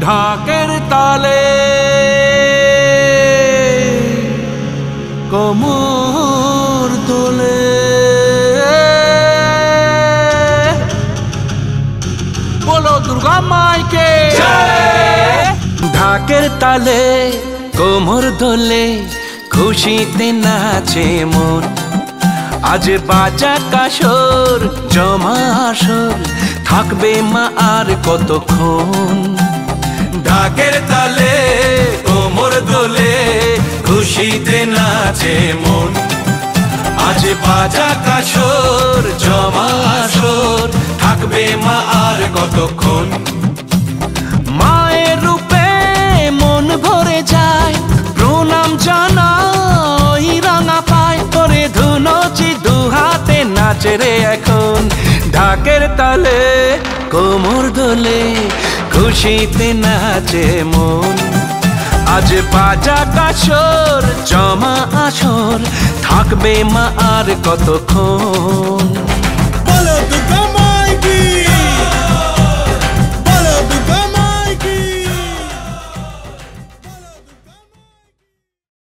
ঢাকের তালে কোমর দোলে, বলো দুর্গা মাইকে ঢাকের তালে কোমর দোলে, খুশিতে নাচে মন। আজ বাজা কাসর জমা আসর, থাকবে মা আর কতক্ষণ। ঢাকের তালে কোমর দোলে, খুশিতে নাচে মন। আজ বাজা কাসর জমা আসর, থাকবে মা আর কতক্ষণ। মায়ের রূপে মন ভরে যায়, প্রণাম জানাই রাঙা পায়। করে ধুনচি দুহাতে নাচে রে এখন। ঢাকের তালে কোমর দোলে, খুশিতে নাচে মন। আজ বাজা কাসর জমা আসর, থাকবে মা আর কতক্ষণ।